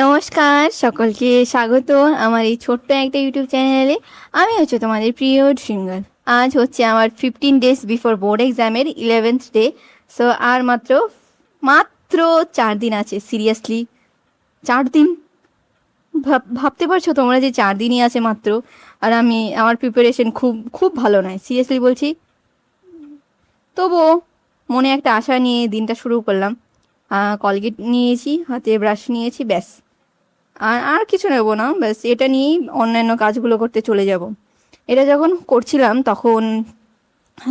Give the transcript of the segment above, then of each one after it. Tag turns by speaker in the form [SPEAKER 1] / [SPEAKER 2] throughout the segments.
[SPEAKER 1] নমস্কার, সকলকে স্বাগত আমার এই ছোট্ট একটা ইউটিউব চ্যানেলে। আমি হচ্ছে তোমাদের প্রিয় সিঙ্গার। আজ হচ্ছে আমার 15 days বিফোর বোর্ড এক্সামের 11th ডে। সো আর মাত্র মাত্র 4 দিন আছে। সিরিয়াসলি 4 দিন! ভাবতে পারছো তোমরা যে 4 দিনই আছে মাত্র? আর আমার প্রিপারেশন খুব খুব ভালো নয়, সিরিয়াসলি বলছি। তবুও মনে একটা আশা নিয়ে দিনটা শুরু করলাম। কলগেট নিয়েছি, হাতে ব্রাশ নিয়েছি, ব্যাস। আর আর কিছু নেব না, ব্যাস এটা নিয়েই অন্যান্য কাজগুলো করতে চলে যাব। এটা যখন করছিলাম তখন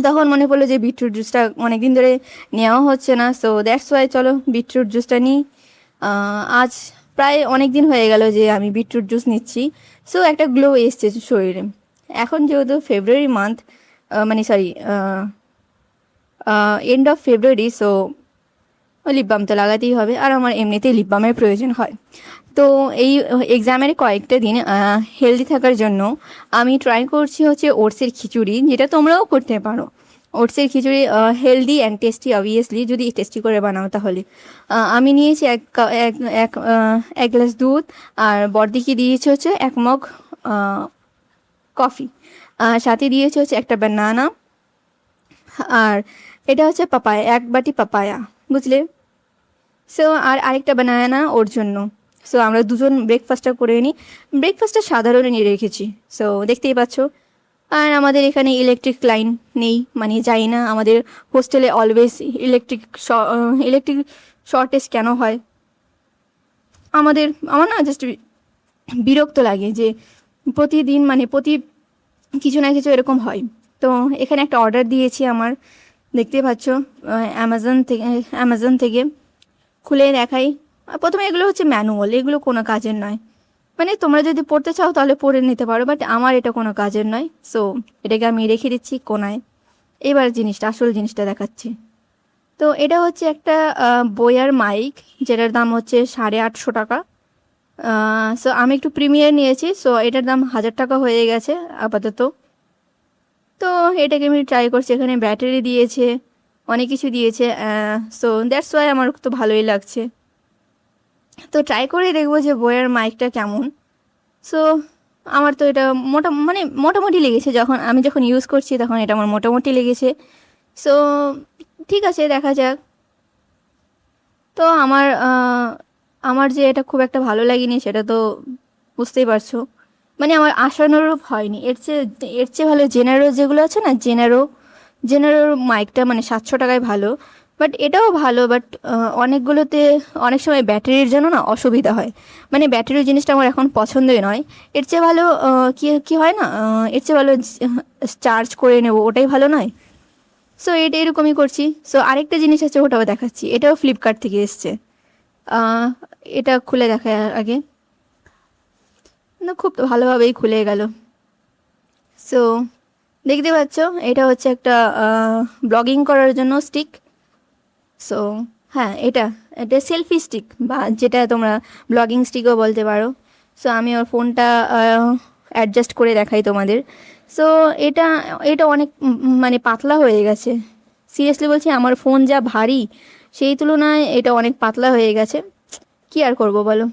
[SPEAKER 1] তখন মনে পড়লো যে বিটরুট জুসটা অনেক দিন ধরে নেওয়া হচ্ছে না, সো দ্যাটস ওয়াই চলো বিটরুট জুসটা নিই। আজ প্রায় অনেক দিন হয়ে গেল যে আমি বিটরুট জুস নিচ্ছি। সো একটা গ্লো এসছে শরীরে। এখন যেহেতু ফেব্রুয়ারি মান্থ, মানে sorry, end of February, so lip balm তো লাগাতেই হবে, আর আমার এমনিতেই লিপ বামের প্রয়োজন হয়। তো এই এক্সামের কয়েকটা দিন হেলদি থাকার জন্য আমি ট্রাই করছি হচ্ছে ওটসের খিচুড়ি, যেটা তোমরাও করতে পারো। ওটসের খিচুড়ি হেলদি অ্যান্ড টেস্টি, অবভিয়াসলি যদি টেস্টি করে বানাও তাহলে। আমি নিয়েছি এক গ্লাস দুধ, আর বড়দিকে দিয়েছি হচ্ছে 1 মগ কফি, সাথে দিয়েছি হচ্ছে একটা বানানা, আর এটা হচ্ছে পাপায়া, 1 বাটি পাপায়া, বুঝলে? সো আর আরেকটা বানানা ওর জন্য। সো আমরা দুজন ব্রেকফাস্টটা করে নিই। ব্রেকফাস্টটা সাধারণ নিয়ে রেখেছি, সো দেখতেই পাচ্ছ। আর আমাদের এখানে ইলেকট্রিক লাইন নেই, মানে যাই না, আমাদের হোস্টেলে অলওয়েজ ইলেকট্রিক শর্টেজ কেন হয় আমার না জাস্ট বিরক্ত লাগে যে প্রতিদিন, মানে কিছু না কিছু এরকম হয়। তো এখানে একটা অর্ডার দিয়েছি আমার, দেখতেই পাচ্ছ, অ্যামাজন থেকে খুলে দেখাই। প্রথমে এগুলো হচ্ছে ম্যানুয়াল, এগুলো কোনো কাজের নয়। মানে তোমরা যদি পড়তে চাও তাহলে পড়ে নিতে পারো, বাট আমার এটা কোনো কাজের নয়। সো এটাকে আমি রেখে দিচ্ছি কোনায়। এবার আসল জিনিসটা দেখাচ্ছি। তো এটা হচ্ছে একটা বোয়ার মাইক, যেটার দাম হচ্ছে 850 টাকা। সো আমি একটু প্রিমিয়ার নিয়েছি, সো এটার দাম 1000 টাকা হয়ে গেছে আপাতত। তো এটাকে আমি ট্রাই করছি, এখানে ব্যাটারি দিয়েছে, অনেক কিছু দিয়েছে, সো দ্যাটস ওয়াই আমার তো ভালোই লাগছে। তো ট্রাই করে দেখবো যে বইয়ের মাইকটা কেমন। সো আমার তো এটা মোটামুটি লেগেছে, যখন ইউজ করছি তখন এটা আমার মোটামুটি লেগেছে। সো ঠিক আছে, দেখা যাক। তো আমার যে এটা খুব একটা ভালো লাগেনি সেটা তো বুঝতেই পারছো। মানে আমার আশানুরূপ হয়নি। এর চেয়ে ভালো জেনারো যেগুলো আছে না, জেনারোর মাইকটা মানে 700 টাকায় ভালো। বাট এটাও ভালো, বাট অনেকগুলোতে অনেক সময় ব্যাটারির জন্য না অসুবিধা হয়। মানে ব্যাটারির জিনিসটা আমার এখন পছন্দই নয়। এর চেয়ে ভালো কি কি হয় না, এর চেয়ে ভালো চার্জ করে নেব, ওটাই ভালো নয়? সো এটা এরকমই করছি। সো আরেকটা জিনিস আছে, ওটাও দেখাচ্ছি। এটাও ফ্লিপকার্ট থেকে এসছে। এটা খুলে দেখা আগে, না খুব ভালোভাবেই খুলে গেল। সো দেখতে পাচ্ছ, এটা হচ্ছে একটা ব্লগিং করার জন্য স্টিক। সো হ্যাঁ, এটা এটা সেলফি স্টিক, বা যেটা তোমরা ব্লগিং স্টিকও বলতে পারো। সো আমি ওর ফোনটা অ্যাডজাস্ট করে দেখাই তোমাদের। সো এটা এটা অনেক মানে পাতলা হয়ে গেছে। সিরিয়াসলি বলছি, আমার ফোন যা ভারী সেই তুলনায় এটা অনেক পাতলা হয়ে গেছে। কি আর করব বলো?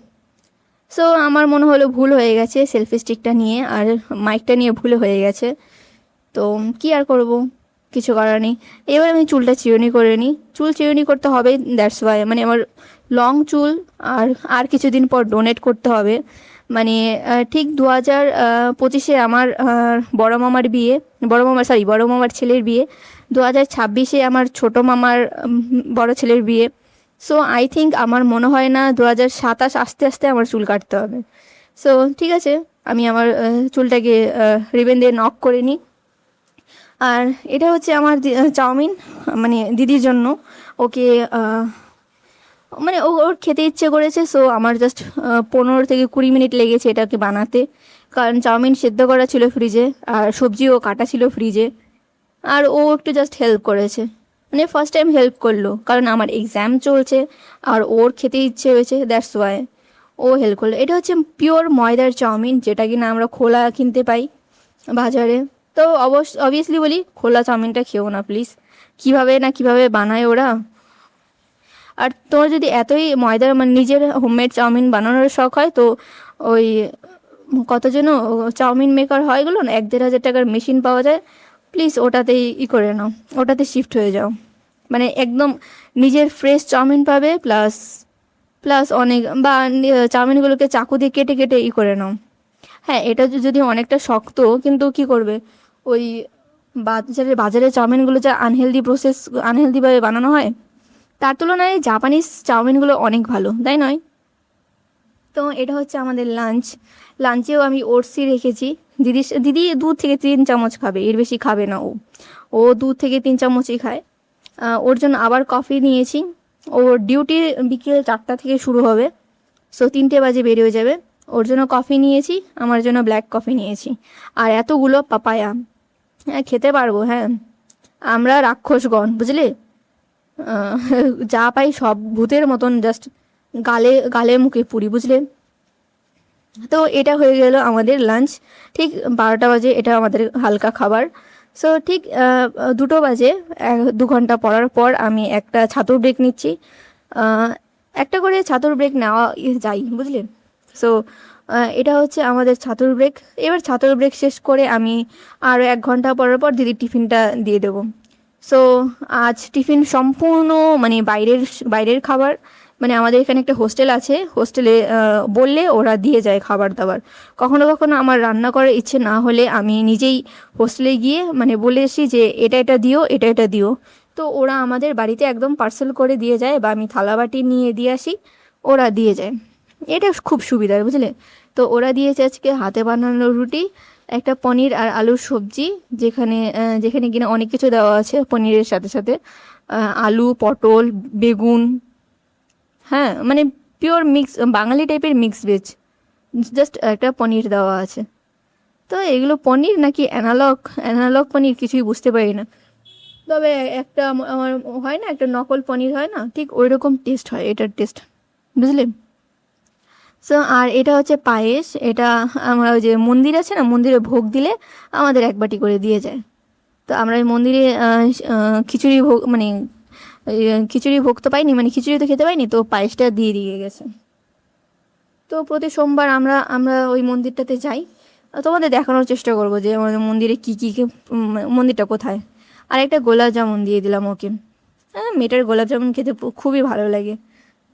[SPEAKER 1] সো আমার মনে হলো ভুল হয়ে গেছে সেলফি স্টিকটা নিয়ে, আর মাইকটা নিয়ে ভুল হয়ে গেছে। তো কি আর করব, কিছু করার নেই। এবার আমি চুলটা চিরুনি করে নিই। চুল চিরুনি করতে হবে, দ্যাটস ওয়াই। মানে আমার লং চুল, আর আর কিছুদিন পর ডোনেট করতে হবে। মানে ঠিক 2025-এ আমার বড় মামার ছেলের বিয়ে। 2026-এ আমার ছোট মামার বড় ছেলের বিয়ে। সো আই থিঙ্ক, আমার মনে হয় না 2027 আস্তে আস্তে আমার চুল কাটতে হবে। সো ঠিক আছে, আমি আমার চুলটাকে রিবেন দিয়ে নক করে নিই। আর এটা হচ্ছে আমার চাউমিন, মানে দিদির জন্য। ওকে মানে ওর খেতে ইচ্ছে করেছে, সো আমার জাস্ট 15 থেকে 20 মিনিট লেগেছে এটাকে বানাতে। কারণ চাউমিন সেদ্ধ করা ছিল ফ্রিজে, আর সবজিও কাটা ছিল ফ্রিজে। আর ও একটু জাস্ট হেল্প করেছে, মানে ফার্স্ট টাইম হেল্প করলো, কারণ আমার এক্সাম চলছে আর ওর খেতে ইচ্ছে হয়েছে, দ্যাটস ওয়াই ও হেল্প করলো। এটা হচ্ছে পিওর ময়দার চাউমিন, যেটা কিনা আমরা খোলা কিনতে পাই বাজারে। তো অবভিয়াসলি বলি, খোলা চাউমিনটা খেও না প্লিজ। কিভাবে বানায় ওরা! আর তোমার যদি এতই ময়দার মানে নিজের হোমমেড চাউমিন বানানোর শখ হয়, তো ওই কত যেন চাউমিন মেকার হয় এগুলো না, 1-1.5 হাজার টাকার মেশিন পাওয়া যায়, প্লিজ ওটাতেই করে নাও, ওটাতে শিফট হয়ে যাও। মানে একদম নিজের ফ্রেশ চাউমিন পাবে, প্লাস প্লাস অনেক বা চাউমিনগুলোকে চাকু দিয়ে কেটে কেটে করে নাও। হ্যাঁ, এটা যদি অনেকটা শক্ত, কিন্তু কি করবে, ওই বাজারে চাউমিনগুলো যা আনহেলদিভাবে বানানো হয়, তার তুলনায় জাপানিজ চাউমিনগুলো অনেক ভালো, তাই নয়? তো এটা হচ্ছে আমাদের লাঞ্চেও আমি ওটসই রেখেছি। দিদি 2 থেকে 3 চামচ খাবে, এর বেশি খাবে না। ও 2 থেকে 3 চামচই খায়। ওর জন্য আবার কফি নিয়েছি। ওর ডিউটি বিকেল 4টা থেকে শুরু হবে, সো 3টে বাজে বেরিয়ে যাবে। ওর জন্য কফি নিয়েছি, আমার জন্য ব্ল্যাক কফি নিয়েছি, আর এতগুলো পাপায়া। হ্যাঁ, খেতে পারবো, হ্যাঁ। আমরা রাক্ষসগণ, বুঝলে? যা পাই সব ভূতের মতন জাস্ট গালে গালে মুখে পুরি, বুঝলে? তো এটা হয়ে গেল আমাদের লাঞ্চ। ঠিক 12টা বাজে এটা আমাদের হালকা খাবার। সো ঠিক 2টো বাজে, 2 ঘন্টা পড়ার পর আমি একটা ছাতুর ব্রেক নিচ্ছি। একটা করে ছাতুর ব্রেক নেওয়া যাই, বুঝলে? সো এটা হচ্ছে আমাদের ছাতুর ব্রেক। এবার ছাতুর ব্রেক শেষ করে আমি আরও 1 ঘন্টা পর পর দিদির টিফিনটা দিয়ে দেবো। সো আজ টিফিন সম্পূর্ণ মানে বাইরের খাবার। মানে আমাদের এখানে একটা হোস্টেল আছে, হোস্টেলে বললে ওরা দিয়ে যায় খাবার দাবার। কখনো কখনো আমার রান্না করার ইচ্ছে না হলে আমি নিজেই হোস্টেলে গিয়ে মানে বলে এসি যে এটা দিও, এটা দিও। তো ওরা আমাদের বাড়িতে একদম পার্সেল করে দিয়ে যায়, বা আমি থালাবাটি নিয়ে দিয়ে আসি, ওরা দিয়ে যায়। এটা খুব সুবিধার, বুঝলে? তো ওরা দিয়েছে আজকে হাতে বানানো রুটি, একটা পনির আর আলুর সবজি, যেখানে কিনা অনেক কিছু দেওয়া আছে পনিরের সাথে সাথে, আলু, পটল, বেগুন। হ্যাঁ, মানে পিওর মিক্স বাঙালি টাইপের মিক্স ভেজ, জাস্ট একটা পনির দেওয়া আছে। তো এগুলো পনির নাকি অ্যানালগ পনির কিছুই বুঝতে পারি না। তবে একটা আমার হয় না, একটা নকল পনির হয় না, ঠিক ওই রকম টেস্ট হয় এটার টেস্ট, বুঝলে? সো আর এটা হচ্ছে পায়েস। এটা আমরা ওই যে মন্দির আছে না, মন্দিরে ভোগ দিলে আমাদের 1 বাটি করে দিয়ে যায়। তো আমরা ওই মন্দিরে খিচুড়ি ভোগ মানে খিচুড়ি ভোগ তো পাইনি, মানে খিচুড়ি তো খেতে পাইনি, তো পায়েসটা দিয়ে গেছে। তো প্রতি সোমবার আমরা আমরা ওই মন্দিরটাতে যাই। তোমাদের দেখানোর চেষ্টা করবো যে আমাদের মন্দিরে মন্দিরটা কোথায়। আর একটা গোলাপ জামুন দিয়ে দিলাম ওকে। মেয়েটার গোলাপ জামুন খেতে খুবই ভালো লাগে।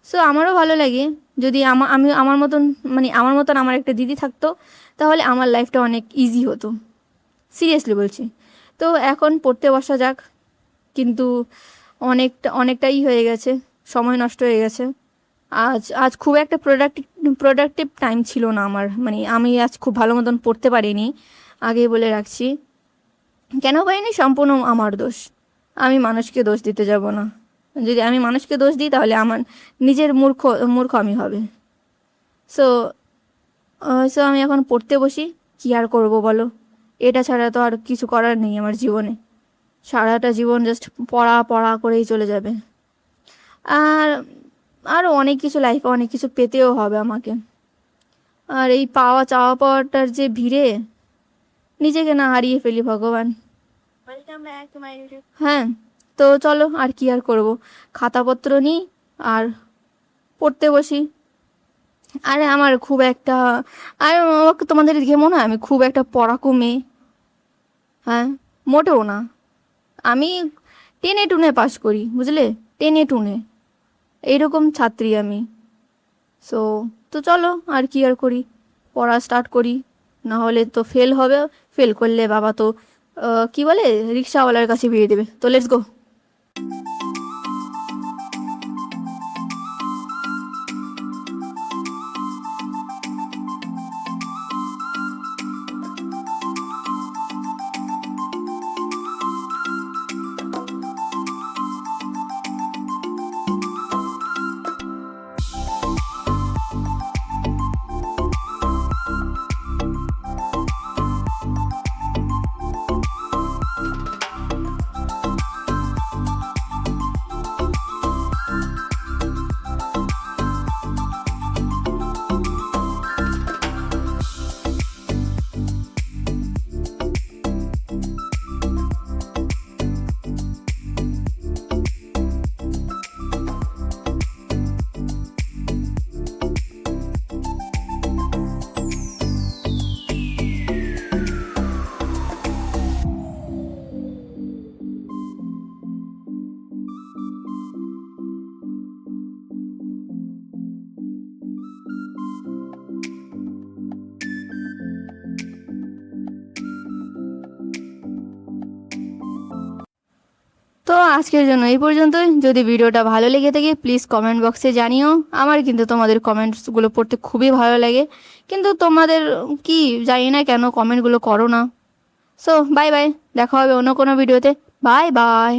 [SPEAKER 1] সো আমারও ভালো লাগে। যদি আমি আমার মতন আমার একটা দিদি থাকতো, তাহলে আমার লাইফটা অনেক ইজি হতো, সিরিয়াসলি বলছি। তো এখন পড়তে বসা যাক, কিন্তু অনেকটাই হয়ে গেছে, সময় নষ্ট হয়ে গেছে। আজ খুব একটা প্রোডাক্টিভ টাইম ছিল না আমার, মানে আমি আজ খুব ভালো মতন পড়তে পারিনি, আগেই বলে রাখছি। কেন পারিনি, সম্পূর্ণ আমার দোষ। আমি মানুষকে দোষ দিতে যাব না। যদি আমি মানুষকে দোষ দিই, তাহলে আমার নিজের মূর্খ আমি হবে। সো সো আমি এখন পড়তে বসি, কী আর করবো বলো? এটা ছাড়া তো আর কিছু করার নেই আমার জীবনে। সারাটা জীবন জাস্ট পড়া পড়া করেই চলে যাবে। আর আরও অনেক কিছু, লাইফে অনেক কিছু পেতেও হবে আমাকে। আর এই চাওয়া পাওয়াটার যে ভিড়ে নিজেকে না হারিয়ে ফেলি, ভগবান। হ্যাঁ, তো চলো, আর কি আর করব, খাতাপত্র নিই আর পড়তে বসি। আরে আমার খুব একটা, আর আমাকে তোমাদের দেখে মনে হয় আমি খুব একটা পড়াকু মেয়ে? হ্যাঁ, মোটেও না। আমি টেনে টুনে পাস করি, বুঝলে? টেনে টুনে এইরকম ছাত্রী আমি। সো তো চলো, আর কি আর করি, পড়া স্টার্ট করি। না হলে তো ফেল হবে, ফেল করলে বাবা তো কি বলে, রিক্সাওয়ালার কাছে বিয়ে দেবে। তো লেটস গো। তো আজকের জন্য এই পর্যন্তই। যদি ভিডিওটা ভালো লেগে থাকে প্লিজ কমেন্ট বক্সে জানিও। আমার কিন্তু তোমাদের কমেন্টসগুলো পড়তে খুবই ভালো লাগে, কিন্তু তোমাদের কি জানি না কেন কমেন্টগুলো করো না। সো বাই বাই, দেখা হবে অন্য কোনো ভিডিওতে। Bye bye.